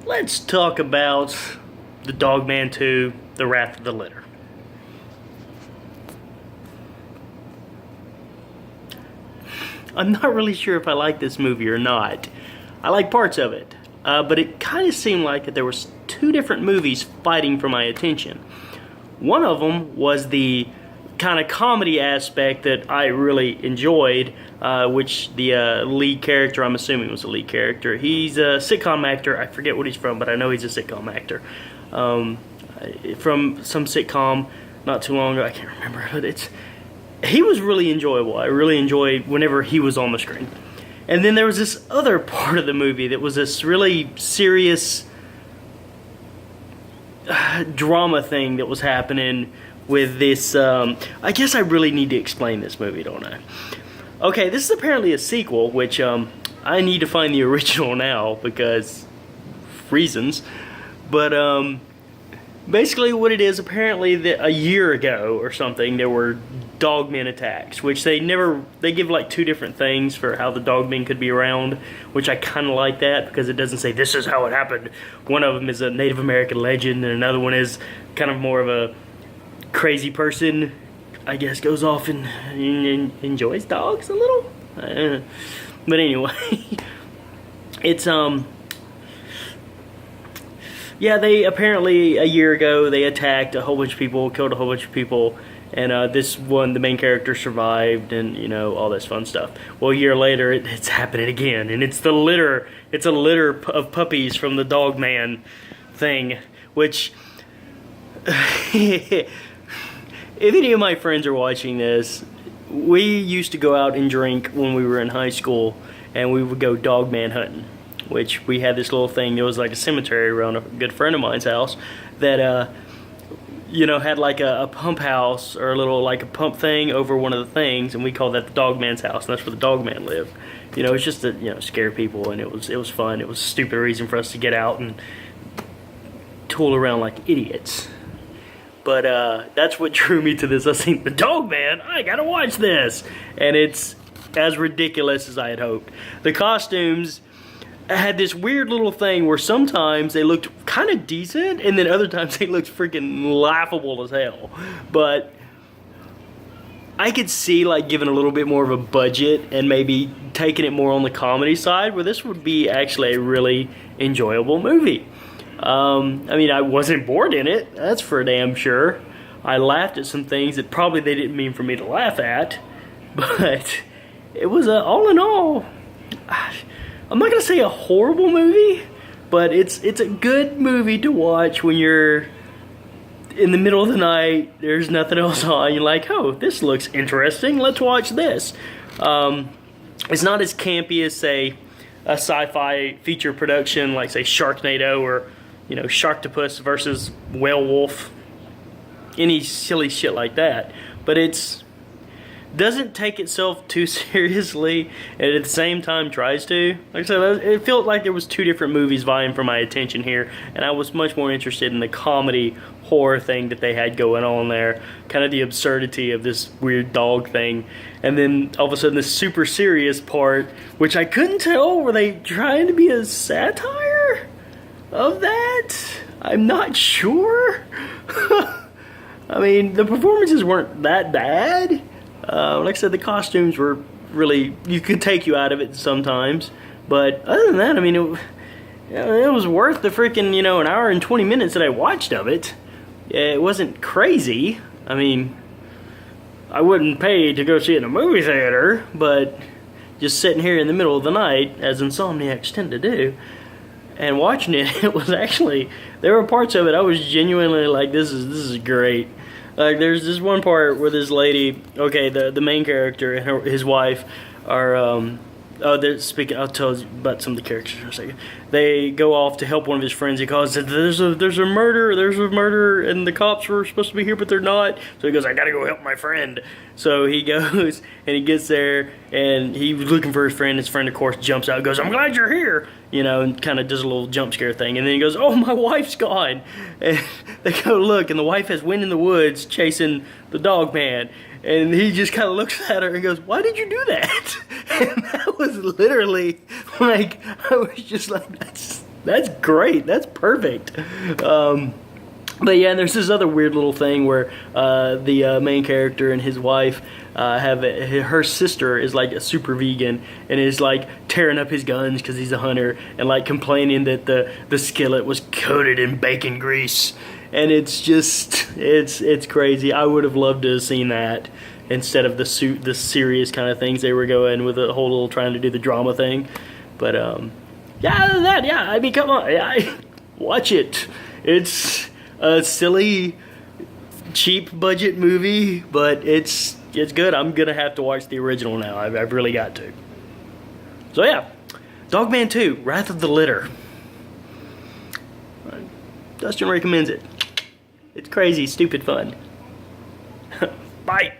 let's talk about the Dogman 2, The Wrath of the Litter. I'm not really sure if I like this movie or not. I like parts of it, but it kind of seemed like that there was two different movies fighting for my attention. One of them was the kind of comedy aspect that I really enjoyed, which the lead character, I'm assuming was the lead character. He's a sitcom actor. I forget what he's from, but I know he's a sitcom actor. From some sitcom not too long ago. I can't remember, but he was really enjoyable. I really enjoyed whenever he was on the screen. And then there was this other part of the movie that was this really serious drama thing that was happening with this, I guess I really need to explain this movie, don't I? Okay, this is apparently a sequel, which I need to find the original now because reasons. But basically what it is, apparently a year ago or something, there were Dogman attacks, which they give like two different things for how the Dogman could be around, which I kind of like that because it doesn't say this is how it happened. One of them is a Native American legend, and another one is kind of more of a crazy person, I guess, goes off and enjoys dogs a little. But anyway, it's yeah, they apparently a year ago they attacked a whole bunch of people, killed a whole bunch of people, and this one, the main character, survived, and you know, all this fun stuff. Well, a year later, it's happening again, and it's the litter. It's a litter of puppies from the Dogman thing, which if any of my friends are watching this, we used to go out and drink when we were in high school, and we would go Dogman hunting, which we had this little thing. There was like a cemetery around a good friend of mine's house that, you know, had like a pump house or a little like a pump thing over one of the things, and we called that the Dogman's house, and that's where the Dogman lived. You know, it's just to, you know, scare people, and it was fun. It was a stupid reason for us to get out and tool around like idiots. But that's what drew me to this. I think the Dogman, I gotta watch this, and it's as ridiculous as I had hoped. The costumes had this weird little thing where sometimes they looked kind of decent, and then other times they looked freaking laughable as hell. But I could see like giving a little bit more of a budget and maybe taking it more on the comedy side, where this would be actually a really enjoyable movie. I mean, I wasn't bored in it, that's for damn sure. I laughed at some things that probably they didn't mean for me to laugh at, but it was all in all, I'm not gonna say a horrible movie, but it's a good movie to watch when you're in the middle of the night, there's nothing else on, you're like, oh, this looks interesting, let's watch this. It's not as campy as, say, a sci-fi feature production like, say, Sharknado or, you know, Sharktopus versus Whale-Wolf, any silly shit like that. But it's doesn't take itself too seriously, and at the same time tries to. Like I said, it felt like there was two different movies vying for my attention here, and I was much more interested in the comedy horror thing that they had going on there, kind of the absurdity of this weird dog thing, and then all of a sudden this super serious part, which I couldn't tell, were they trying to be a satire of that? I'm not sure. I mean, the performances weren't that bad. Like I said, the costumes were really, you could take you out of it sometimes, but other than that, I mean, it was worth the freaking, you know, an hour and 20 minutes that I watched of it. It wasn't crazy. I mean, I wouldn't pay to go see it in a movie theater, but just sitting here in the middle of the night, as Insomniacs tend to do, and watching it, it was actually, there were parts of it I was genuinely like, this is great. Like, there's this one part where this lady, okay, the main character and his wife are, they're I'll tell you about some of the characters in a second. They go off to help one of his friends. He calls, there's a murder, and the cops were supposed to be here, but they're not. So he goes, I gotta go help my friend. So he goes, and he gets there, and he was looking for his friend. His friend, of course, jumps out and goes, I'm glad you're here. You know, and kind of does a little jump scare thing. And then he goes, oh, my wife's gone. And they go look, and the wife has went in the woods chasing the Dogman. And he just kind of looks at her and goes, why did you do that? And that was literally, like, I was just like, That's great. That's perfect. But yeah, and there's this other weird little thing where the main character and his wife her sister is like a super vegan and is like tearing up his guns because he's a hunter and like complaining that the skillet was coated in bacon grease. And it's just, it's crazy. I would have loved to have seen that instead of the serious kind of things they were going with, the whole little trying to do the drama thing. But yeah, other than that, yeah, I mean, come on, watch it. It's a silly, cheap budget movie, but it's good. I'm gonna have to watch the original now. I've really got to. So yeah, Dogman 2, Wrath of the Litter. Dustin recommends it. It's crazy, stupid fun. Bye.